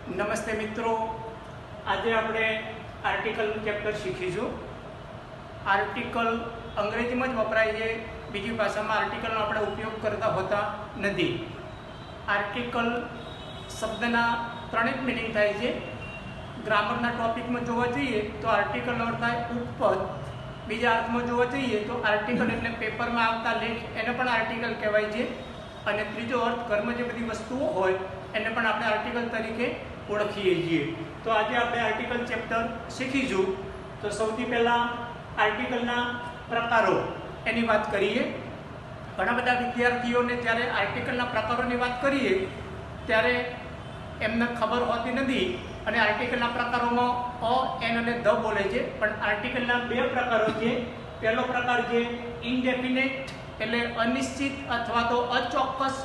નમસ્તે મિત્રો, આજે આપણે આર્ટિકલનું ચેપ્ટર શીખીશું. આર્ટિકલ અંગ્રેજીમાં જ વપરાય છે, બીજી ભાષામાં આર્ટિકલનો આપણે ઉપયોગ કરતા હોતા નથી. આર્ટિકલ શબ્દના ત્રણેક મિનિંગ થાય છે. ગ્રામરના ટોપિકમાં જોવા જઈએ તો આર્ટિકલનો અર્થ થાય ઉપપદ. બીજા અર્થમાં જોવા જઈએ તો આર્ટિકલ એટલે પેપરમાં આવતા લેખ, એને પણ આર્ટિકલ કહેવાય છે. અને ત્રીજો અર્થ ઘરમાં જે બધી વસ્તુઓ હોય એને પણ આપણે આર્ટિકલ તરીકે ઓળખીએ છીએ. તો આજે આપણે આર્ટિકલ ચેપ્ટર શીખીશું. તો સૌથી પહેલાં આર્ટિકલના પ્રકારો એની વાત કરીએ. ઘણા બધા વિદ્યાર્થીઓને જ્યારે આર્ટિકલના પ્રકારોની વાત કરીએ ત્યારે એમને ખબર હોતી નથી અને આર્ટિકલના પ્રકારોમાં અ, એન અને ધ બોલે છે. પણ આર્ટિકલના બે પ્રકારો છે. પહેલો પ્રકાર છે ઇનડેફિનેટ એટલે અનિશ્ચિત અથવા તો અચોક્કસ,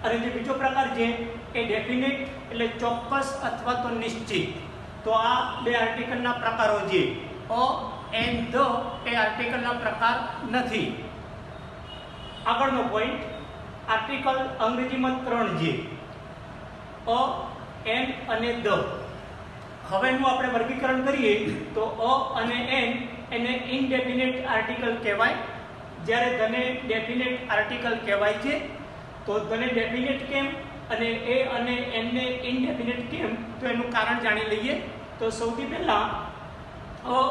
અને જે બીજો પ્રકાર છે એ ડેફિનેટ એટલે ચોક્કસ અથવા તો નિશ્ચિત. તો આ બે આર્ટિકલના પ્રકારો છે. અ, એન, ધ એ આર્ટિકલના પ્રકાર નથી. આગળનો પોઈન્ટ, આર્ટિકલ અંગ્રેજીમાં ત્રણ છે: અ, એન અને ધ. હવેનું આપણે વર્ગીકરણ કરીએ તો અ અને એન એને ઇનડેફિનેટ આર્ટિકલ કહેવાય, જ્યારે ધને ડેફિનેટ આર્ટિકલ કહેવાય છે. તો ધને ડેફિનેટ કેમ અને એ અને એનને ઇનડેફિનેટ કેમ, તો એનું કારણ જાણી લઈએ. તો સૌથી પહેલાં અ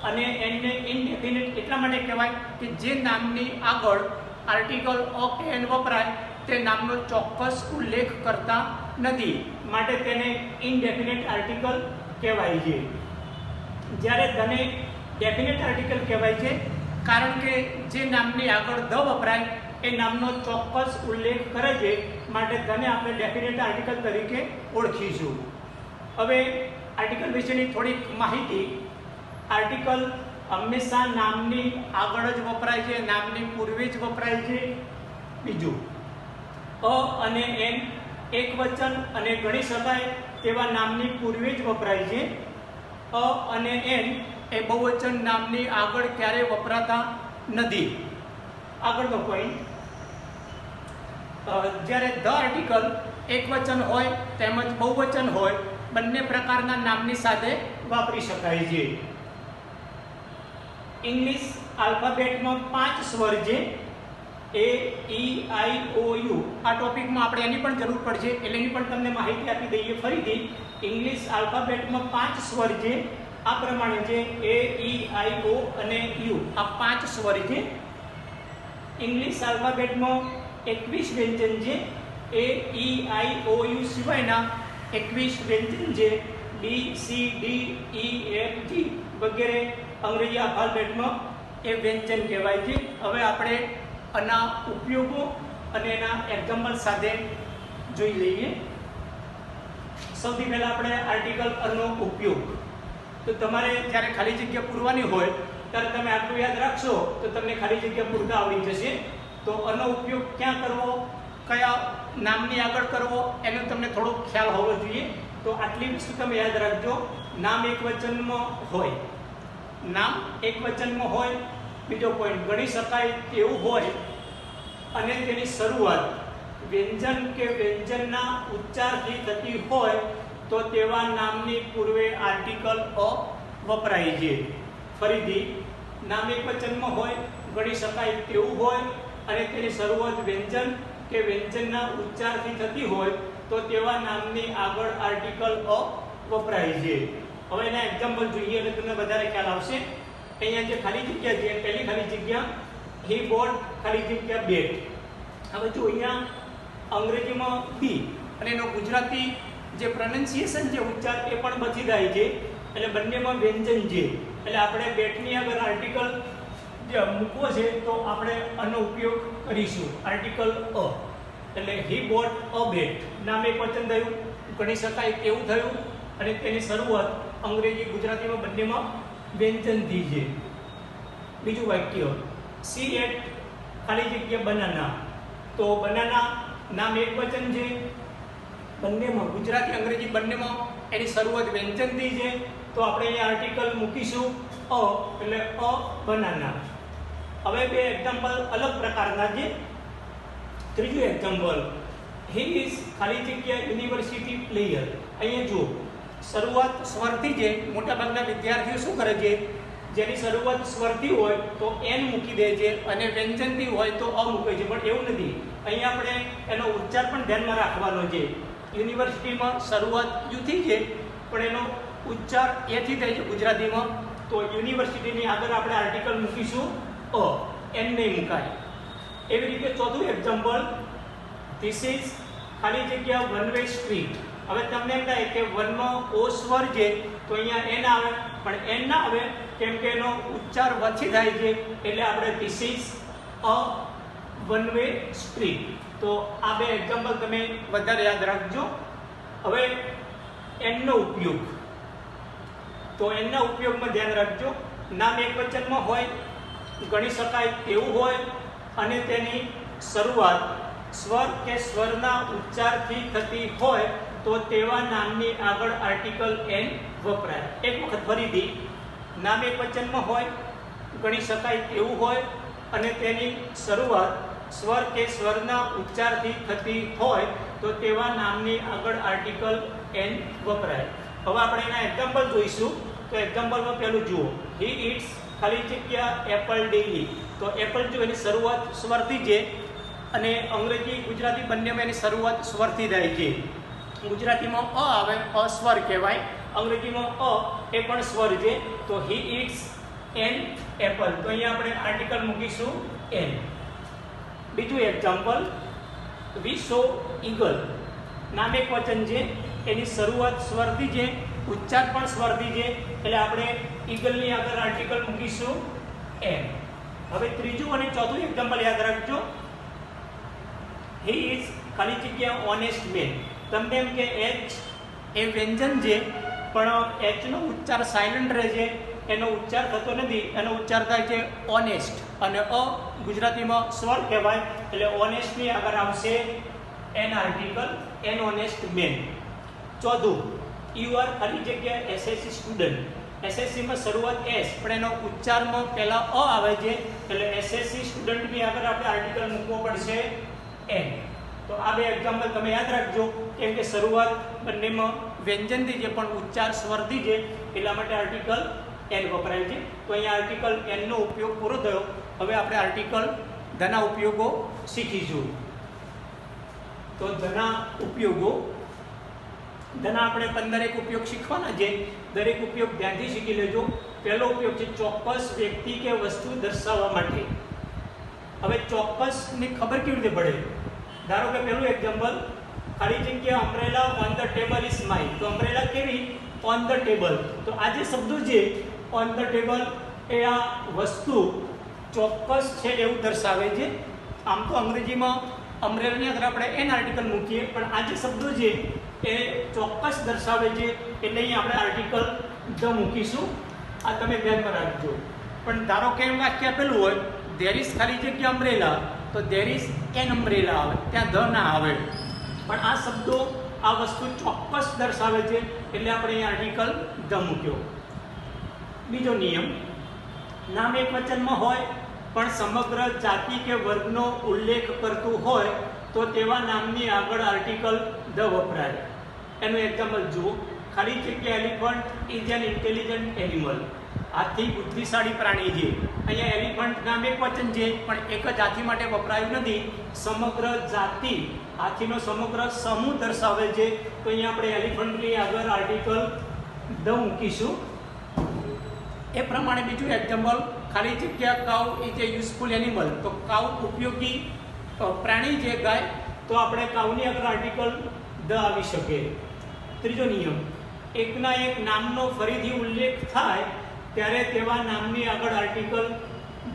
અને એનને ઇનડેફિનેટ એટલા માટે કહેવાય કે જે નામની આગળ આર્ટિકલ અ કે એન વપરાય તે નામનો ચોક્કસ ઉલ્લેખ કરતા નથી, માટે તેને ઇનડેફિનેટ આર્ટિકલ કહેવાય છે. જ્યારે ધને ડેફિનેટ આર્ટિકલ કહેવાય છે કારણ કે જે નામની આગળ ધ વપરાય એ નામનો ચોક્કસ ઉલ્લેખ કરે છે, માટે ધને આપણે ડેફિનેટ આર્ટિકલ તરીકે ઓળખીશું. હવે આર્ટિકલ વિશેની થોડીક માહિતી. આર્ટિકલ હંમેશા નામની આગળ જ વપરાય છે, નામની પૂર્વે જ વપરાય છે. બીજું, અ અને એન એક વચન અને ગણી શકાય તેવા નામની પૂર્વે જ વપરાય છે. અ અને એન એ બહુવચન નામની આગળ ક્યારેય વપરાતા નથી. આગળનો પોઈન્ટ, જ્યારે ધ આર્ટિકલ એક વચન હોય તેમજ બહુવચન હોય બંને પ્રકારના નામની સાથે વાપરી શકાય છે. ઇંગ્લિશ આલ્ફાબેટમાં 5 સ્વર છે: એ, ઈ, આઈ, ઓ, યુ. આ ટોપિકમાં આપણે એની પણ જરૂર પડશે એટલે એની પણ તમને માહિતી આપી દઈએ ફરીથી. ઇંગ્લિશ આલ્ફાબેટમાં 5 સ્વર છે. આ પ્રમાણે છે: એ, ઈ, આઈ, ઓ અને યુ. આ 5 સ્વર છે. ઇંગ્લિશ આલ્ફાબેટમાં 21 વ્યંજન છે. એ, ઈ, આઈ, ઓ, યુ સિવાયના 21 વ્યંજન છે. ડી, સી, ડી, ઈ, એફ, જી વગેરે અંગ્રેજી આલ્ફાબેટમાં એ વ્યંજન કહેવાય છે. હવે આપણે આના ઉપયોગો અને એના એક્ઝામ્પલ સાથે જોઈ લઈએ. સૌથી પહેલાં આપણે આર્ટિકલ અનો ઉપયોગ. તો તમારે જ્યારે ખાલી જગ્યા પૂરવાની હોય ત્યારે તમે આટલું યાદ રાખશો તો તમને ખાલી જગ્યા પૂરતા આવડી જશે. તો આનો ઉપયોગ ક્યાં કરવો, કયા નામની આગળ કરવો, એનો તમને થોડો ખ્યાલ હોવો જોઈએ. તો આટલી વસ્તુ તમે યાદ રાખજો. નામ એક વચનમાં હોય, નામ એક વચનમાં હોય. બીજો પોઈન્ટ, ગણી શકાય તેવું હોય અને તેની શરૂઆત વ્યંજન કે વ્યંજનના ઉચ્ચારથી થતી હોય તો તેવા નામની પૂર્વે આર્ટિકલ અ વપરાય છે. ફરીથી, નામ એક વચનમાં હોય, ગણી શકાય તેવું હોય અને તેની શરૂઆત વ્યંજન કે વ્યંજનના ઉચ્ચારથી થતી હોય તો તેવા નામની આગળ આર્ટિકલ અ વપરાય છે. હવે એના એક્ઝામ્પલ જોઈએ એટલે તમને વધારે ખ્યાલ આવશે. અહીંયા જે ખાલી જગ્યા છે, પહેલી ખાલી જગ્યા હી બોટ, ખાલી જગ્યા બેટ. હવે જો અહીંયા અંગ્રેજીમાં બી અને એનો ગુજરાતી જે પ્રોનન્સિએશન છે, ઉચ્ચાર એ પણ બચી જાય છે, એટલે બંનેમાં વ્યંજન છે. એટલે આપણે બેટની આગળ આર્ટિકલ જે મૂકવો છે તો આપણે આનો ઉપયોગ કરીશું, આર્ટિકલ અ. એટલે હી બોટ અ બેટ. નામ એક વચન થયું, ગણી શકાય એવું થયું અને તેની શરૂઆત અંગ્રેજી ગુજરાતીમાં બંનેમાં વ્યંજનથી છે. બીજું વાક્ય, સી એટ ખાલી જગ્યા બનાના. તો બનાના નામ એક વચન છે, બંનેમાં ગુજરાતી અંગ્રેજી બંનેમાં એની શરૂઆત વ્યંજનથી છે. તો આપણે અહીંયા આર્ટિકલ મૂકીશું અ, એટલે અ બનાના. હવે બે એક્ઝામ્પલ અલગ પ્રકારના છે. ત્રીજું એક્ઝામ્પલ, હી ઇઝ ખાલી જગ્યા યુનિવર્સિટી પ્લેયર. અહીંયા જુઓ, શરૂઆત સ્વરથી જે મોટાભાગના વિદ્યાર્થીઓ શું કરે છે, જેની શરૂઆત સ્વરથી હોય તો એન મૂકી દે છે અને વ્યંજનથી હોય તો અ મૂકે છે, પણ એવું નથી. અહીંયા આપણે એનો ઉચ્ચાર પણ ધ્યાનમાં રાખવાનો છે. યુનિવર્સિટીમાં શરૂઆત યુથી છે પણ એનો ઉચ્ચાર એથી થાય છે ગુજરાતીમાં, તો યુનિવર્સિટીની આગળ આપણે આર્ટિકલ મૂકીશું અ, એન નહીં મુકાય. એવી રીતે ચોથું એક્ઝામ્પલ, ધીસ ઇઝ ખાલી જગ્યા વન વે સ્ટ્રીટ. હવે તમને એમ થાય કે વનમાં ઓ સ્વર છે તો અહીંયા એન આવે, પણ એન ના આવે કેમ કે એનો ઉચ્ચાર વચ્ચે થાય છે, એટલે આપણે this is a one way street. તો આ બે એક્ઝામ્પલ તમે વધારે યાદ રાખજો. હવે એનનો ઉપયોગ, તો એનના ઉપયોગમાં ધ્યાન રાખજો. નામ એકવચનમાં હોય, ગણી શકાય તેવું હોય અને તેની શરૂઆત સ્વર કે સ્વરના ઉચ્ચારથી થતી હોય તો તેવા નામની આગળ આર્ટિકલ એન વપરાય. એક વખત ફરીથી, નામ એકવચનમાં હોય, ગણી શકાય તેવું હોય અને તેની શરૂઆત સ્વર કે સ્વરના ઉચ્ચારથી થતી હોય તો તેવા નામની આગળ આર્ટિકલ એન વપરાય. હવે આપણે એના એક્ઝામ્પલ જોઈશું. તો એક્ઝામ્પલમાં પહેલું જુઓ, હી ઇટ્સ ખાલી જગ્યા એપલ ડેઈલી. તો એપલ જો એની શરૂઆત સ્વરથી છે અને અંગ્રેજી ગુજરાતી બંનેમાં એની શરૂઆત સ્વરથી થાય છે. ગુજરાતીમાં અ આવે, અ સ્વર કહેવાય, અંગ્રેજીમાં અ એ પણ સ્વર છે. તો હી ઇટ્સ એન એપલ, તો અહીંયા આપણે આર્ટિકલ મૂકીશું એન. બીજું એક્ઝામ્પલ, વી સો ઈગલ. નામ એક વચન છે, એની શરૂઆત સ્વરથી છે, ઉચ્ચાર પણ સ્વરથી છે, એટલે આપણે ઈગલની આગળ આર્ટિકલ મૂકીશું એન. હવે ત્રીજું અને ચોથું એક્ઝામ્પલ યાદ રાખજો. હી ઇઝ ખાલી જગ્યા ઓનેસ્ટ મેન. તમને એમ કે એચ એ વ્યંજન છે પણ એચનો ઉચ્ચાર સાયલન્ટ રહે છે, એનો ઉચ્ચાર થતો નથી, એનો ઉચ્ચાર થાય છે ઓનેસ્ટ, અને અ ગુજરાતીમાં સ્વર કહેવાય, એટલે ઓનેસ્ટની આગળ આવશે an article, an honest man. ચોથું, યુ આર ખાલી જગ્યા એસએસસી સ્ટુડન્ટ. એસએસસીમાં શરૂઆત એસ પણ એનો ઉચ્ચારમાં પહેલા અ આવે છે, એટલે એસએસસી સ્ટુડન્ટની આગળ આપણે આર્ટિકલ મૂકવો પડશે એન. તો આ બે એક્ઝામ્પલ તમે યાદ રાખજો, કેમ કે શરૂઆત બંનેમાં વ્યંજનથી છે પણ ઉચ્ચાર સ્વરથી છે, એટલા માટે આર્ટિકલ એન વપરાય છે. તો અહીંયા આર્ટિકલ એનનો ઉપયોગ પૂરો થયો. હવે આપણે આર્ટિકલ ધના ઉપયોગો શીખીશું. તો ધના ઉપયોગો, ધના આપણે 15 ઉપયોગ શીખવાના છે. દરેક ઉપયોગ ધ્યાનથી શીખી લેજો. પહેલો ઉપયોગ છે ચોક્કસ વ્યક્તિ કે વસ્તુ દર્શાવવા માટે. હવે ચોક્કસની ખબર કેવી રીતે પડે? ધારો કે પહેલું એક્ઝામ્પલ, ખાલી જગ્યા umbrella on the table is my. તો અમ્બ્રેલા કેવી? On the table. તો આ જે શબ્દો છે ઓન ધ ટેબલ એ આ વસ્તુ ચોક્કસ છે એવું દર્શાવે છે. આમ તો અંગ્રેજીમાં અમ્બ્રેલાની અંદર આપણે એન આર્ટિકલ મૂકીએ, પણ આ જે શબ્દો છે એ ચોક્કસ દર્શાવે છે, એટલે અહીં આપણે આર્ટિકલ ધ મૂકીશું. આ તમે ધ્યાનમાં રાખજો. પણ ધારો કે વાક્ય આપેલું હોય, ધેર ઇઝ ખાલી જગ્યા અમ્બ્રેલા, તો ધેર ઇઝ એન અમ્બ્રેલા આવે, ત્યાં ધ ના આવે. પણ આ શબ્દો આ વસ્તુ ચોક્કસ દર્શાવે છે, એટલે આપણે અહીં આર્ટિકલ ધ મૂક્યો. બીજો નિયમ, નામ એક વચનમાં હોય પણ સમગ્ર જાતિ કે વર્ગનો ઉલ્લેખ કરતું હોય તો તેવા નામની આગળ આર્ટિકલ ધ વપરાય. એનું એક્ઝામ્પલ જુઓ, ખાલી જગ્યા elephant is an intelligent animal. હાથી બુદ્ધિશાળી પ્રાણી છે. અહીંયા એલિફન્ટ નામ એક વચન છે પણ એક જ હાથી માટે વપરાયું નથી, સમગ્ર જાતિ, હાથીનો સમગ્ર સમૂહ દર્શાવે છે. તો અહીંયા આપણે એલિફન્ટની આગળ આર્ટિકલ ધ મૂકીશું. એ પ્રમાણે બીજું એક્ઝામ્પલ, ખાલી જગ્યા cow is A useful animal. તો કાઉ ઉપયોગી પ્રાણી છે, ગાય, તો આપણે કાઉની આગળ આર્ટિકલ ધ આવી શકે. ત્રીજો નિયમ, એકના એક નામનો ફરીથી ઉલ્લેખ થાય ત્યારે તેવા નામની આગળ આર્ટિકલ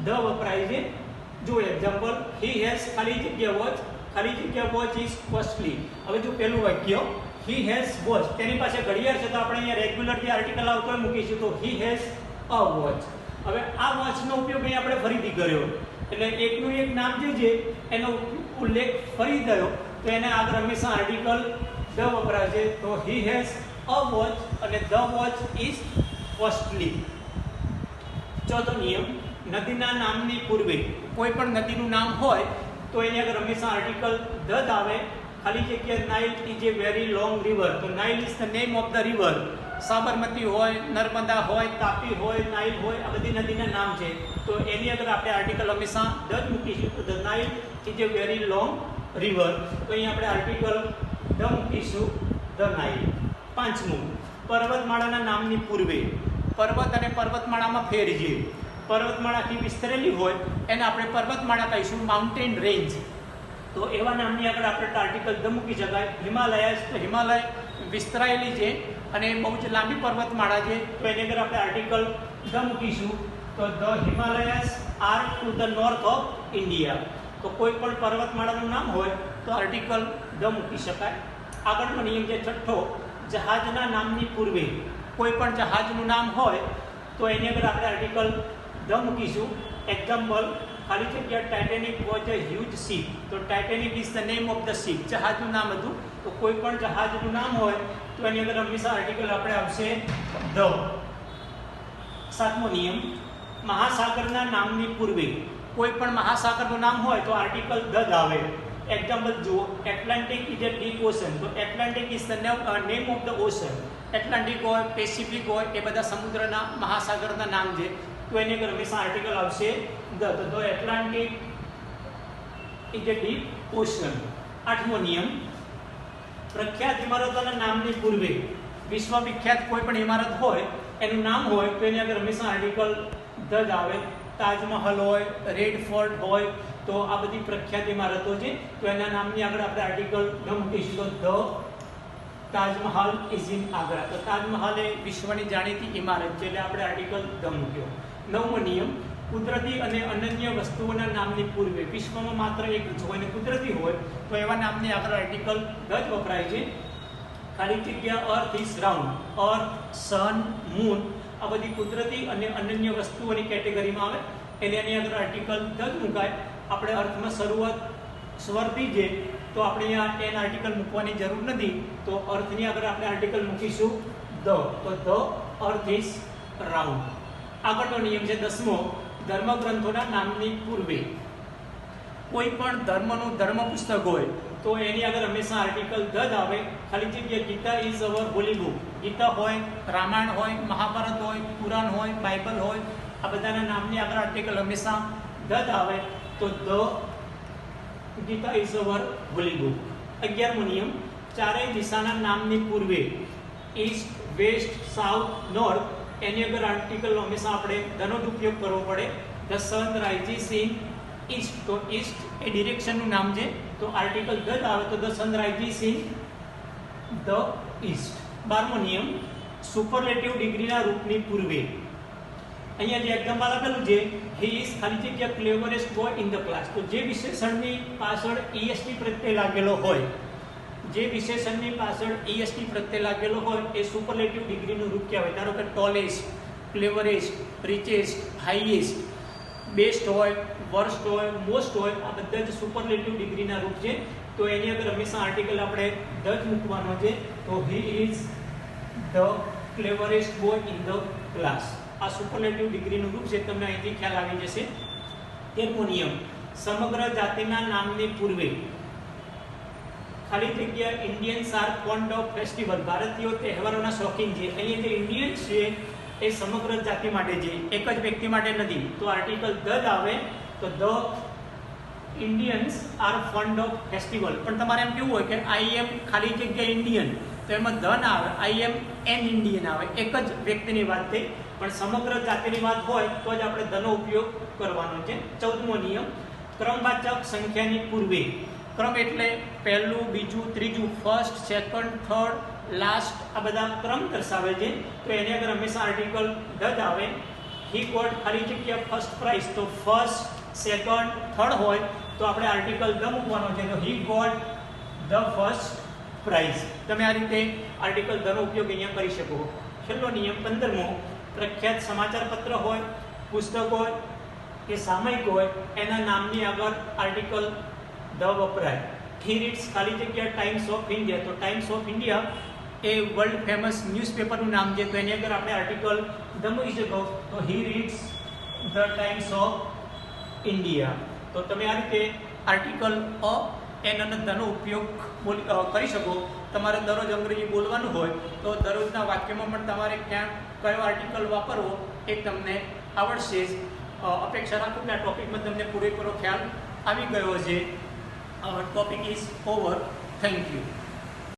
ધ વપરાય છે. જો એક્ઝામ્પલ, હી હેઝ ખાલી જગ્યા વોચ, ખાલી જગ્યા વોચ ઇઝ કોસ્ટલી. હવે જો પહેલું વાક્ય, હી હેઝ વોચ, તેની પાસે ઘડિયાળ છે, તો આપણે અહીંયા રેગ્યુલર જે આર્ટિકલ આવતો હોય મૂકીશું, તો હી હેઝ અ વોચ. હવે આ વોચનો ઉપયોગ અહીં આપણે ફરીથી કર્યો, એટલે એકનું એક નામ જે છે એનો ઉલ્લેખ ફરી થયો, તો એને આગળ હંમેશા આર્ટિકલ ધ વપરાય છે. તો હી હેઝ અ વોચ અને ધ વોચ ઇઝ કોસ્ટલી. ચોથો નિયમ, નદીના નામની પૂર્વે કોઈ પણ નદીનું નામ હોય તો એની આગળ હંમેશા આર્ટિકલ ધ આવે, ખાલી જગ્યા Nile is a very long river. તો Nile is the name of the river. Sabarmati હોય, નર્મદા હોય, તાપી હોય, નાઇલ હોય, આ બધી નદીના નામ છે. તો એની અંદર આપણે આર્ટિકલ હંમેશા ધ જ મૂકીશું. તો the Nile is a very long river. તો અહીં આપણે આર્ટિકલ ધ મૂકીશું, ધ નાઇલ. પાંચમું, પર્વતમાળાના નામની પૂર્વે. પર્વત અને પર્વતમાળામાં ફેર છે. પર્વતમાળાથી વિસ્તરેલી હોય એને આપણે પર્વતમાળા કહીશું, માઉન્ટેન રેન્જ. તો એવા નામની આગળ આપણે આર્ટિકલ ધ મૂકી શકાય. હિમાલયસ, તો હિમાલય વિસ્તરાયેલી છે અને બહુ જ લાંબી પર્વતમાળા છે. તો એની અંદર આપણે આર્ટિકલ ધ મૂકીશું. તો the Himalayas are to the north of India. તો કોઈ પણ પર્વતમાળાનું નામ હોય તો આર્ટિકલ ધ મૂકી શકાય. આગળનો નિયમ છે છઠ્ઠો, જહાજના નામની પૂર્વે. કોઈ પણ જહાજનું નામ હોય તો એની અંદર આપણે આર્ટિકલ ધ મૂકીશું. એક્ઝામ્પલ, ખાલી જગ્યા Titanic was a huge ship. તો Titanic is the name of the ship. જહાજનું નામ હતું. તો કોઈ પણ જહાજનું નામ હોય તો એની અંદર હંમેશા આર્ટિકલ આપણે આવશે ધ. સાતમો નિયમ, મહાસાગરના નામની પૂર્વે. કોઈ પણ મહાસાગરનું નામ હોય તો આર્ટિકલ ધ જ આવે. એક્ઝામ્પલ જુઓ, Atlantic is a deep ocean. તો Atlantic is the name of the ocean. Atlantic હોય, પેસિફિક હોય, એ બધા સમુદ્રના મહાસાગરના નામ છે. તો એની અંદર હંમેશા આર્ટિકલ આવશે ધ. તો Atlantic is a deep ocean. આઠમો નિયમ, પ્રખ્યાત ઇમારતોના નામની પૂર્વે. વિશ્વવિખ્યાત કોઈ પણ ઇમારત હોય એનું નામ હોય તો એની અંદર હંમેશા આર્ટિકલ ધ જ આવે. તાજમહલ હોય, રેડ ફોર્ટ હોય, તો આ બધી પ્રખ્યાત ઇમારતો છે. તો એના નામની આગળ આપણે આર્ટિકલ ધ મૂકીશું. તો the Taj Mahal is in Agra. તો તાજમહલ એ વિશ્વની જાણીતી ઇમારત છે એટલે આપણે આર્ટિકલ ધ મૂક્યો. નવમો નિયમ, કુદરતી અને અનન્ય વસ્તુઓના નામની પૂર્વે. વિશ્વમાં માત્ર એક જ હોય અને કુદરતી હોય તો એવા નામની આગળ આર્ટિકલ ધ જ વપરાય છે. ખાલી જગ્યા earth is round. Earth, sun, moon આ બધી કુદરતી અને અનન્ય વસ્તુઓની કેટેગરીમાં આવે એટલે એની આગળ આર્ટિકલ ધ જ મુકાય. આપણે અર્થમાં શરૂઆત સ્વરથી છે તો આપણે અહીંયા 10 આર્ટિકલ મૂકવાની જરૂર નથી. તો અર્થની આગળ આપણે આર્ટિકલ મૂકીશું ધ. તો ધ અર્થ ઇઝ રાઉન્ડ. આગળનો નિયમ છે 10મો, ધર્મગ્રંથોના નામની પૂર્વે. કોઈ પણ ધર્મનું ધર્મ પુસ્તક હોય તો એની આગળ હંમેશા આર્ટિકલ ધ જ આવે. ખાલી જગ્યા Gita is our holy book. Gita હોય, રામાયણ હોય, મહાભારત હોય, પુરાણ હોય, બાઇબલ હોય, આ બધાના નામની આગળ આર્ટિકલ હંમેશા ધ જ આવે. તો the Gita is our holy book. 11મો નિયમ, ચારેય દિશાના નામની પૂર્વે. ઈસ્ટ, વેસ્ટ, સાઉથ, નોર્થ એની આગળ આર્ટિકલ હંમેશા આપણે ધનો જ ઉપયોગ કરવો પડે. The sun rises in east. તો ઈસ્ટ એ ડિરેક્શનનું નામ છે તો આર્ટિકલ ધ જ આવે. તો the sun rises in the east. 12મો નિયમ, સુપરલેટિવ ડિગ્રીના રૂપની પૂર્વે. અહીંયા જે એક્ઝામ્પલ આપેલું છે, હી ઇઝ ખાલી જગ્યા cleverest boy in the class. તો જે વિશેષણની પાછળ ઈએસટી પ્રત્યે લાગેલો હોય, જે વિશેષણની પાછળ ઈએસટી પ્રત્યે લાગેલો હોય એ સુપરલેટિવ ડિગ્રીનું રૂપ કહેવાય. ધારો કે tallest, cleverest, richest, highest, best હોય, વર્સ્ટ હોય, મોસ્ટ હોય, આ બધા જ સુપરલેટિવ ડિગ્રીના રૂપ છે. તો એની અંદર હંમેશા આર્ટિકલ આપણે ધ જ મૂકવાનો છે. તો he is the cleverest boy in the class. આ સુપરલેટિવ ડિગ્રીનું રૂપ છે. તમને અહીંથી ખ્યાલ આવી જશે. 13મો નિયમ, સમગ્ર જાતિના નામની પૂર્વે. ખાલી જગ્યા Indians are fond of festival. ભારતીયો તહેવારોના શોખીન છે. અહીંયા જે ઇન્ડિયન્સ છે એ સમગ્ર જાતિ માટે છે, એક જ વ્યક્તિ માટે નથી. તો આર્ટિકલ ધ જ આવે. તો the Indians are fond of festival. પણ તમારે એમ કેવું હોય કે આઈ એમ ખાલી જગ્યા ઇન્ડિયન, તો એમાં ધ ના આવે, આઈ એમ એન ઇન્ડિયન આવે. એક જ વ્યક્તિની વાત થઈ. પણ સમગ્ર જાતિની વાત હોય તો જ આપણે ધનો ઉપયોગ કરવાનો છે. 14મો નિયમ, ક્રમવાચક સંખ્યાની પૂર્વે. ક્રમ એટલે પહેલું, બીજું, ત્રીજું, ફર્સ્ટ, સેકન્ડ, થર્ડ, લાસ્ટ આ બધા ક્રમ દર્શાવે છે. તો એની આગળ હંમેશા આર્ટિકલ ધ જ આવે. હી ગોટ ખાલી જગ્યા ફર્સ્ટ પ્રાઇઝ. તો ફર્સ્ટ, સેકન્ડ, થર્ડ હોય તો આપણે આર્ટિકલ ધ મૂકવાનો છે. તો he got the first prize. તમે આ રીતે આર્ટિકલ ધનો ઉપયોગ અહીંયા કરી શકો. છેલ્લો નિયમ 15મો, પ્રખ્યાત સમાચાર પત્ર હોય, પુસ્તક હોય કે સામયિક હોય એના નામની આગળ આર્ટિકલ ધ વપરાય. હી રીડ્સ ખાલી જગ્યા ટાઈમ્સ ઓફ ઇન્ડિયા. તો ટાઈમ્સ ઓફ ઇન્ડિયા એ વર્લ્ડ ફેમસ ન્યૂઝપેપરનું નામ છે. તો એની અંદર આપણે આર્ટિકલ ધ મૂકી શકો. તો he reads the Times of India. તો તમે આ રીતે આર્ટિકલ અ એન અને ધનો ઉપયોગ કરી શકો. તમારે દરરોજ અંગ્રેજી બોલવાનું હોય તો દરરોજના વાક્યમાં પણ તમારે ક્યાં કયો આર્ટિકલ વાપરવો એ તમને આવડશે જ. અપેક્ષા રાખું કે આ ટોપિકમાં તમને પૂરેપૂરો ખ્યાલ આવી ગયો છે. Topic is over. Thank you.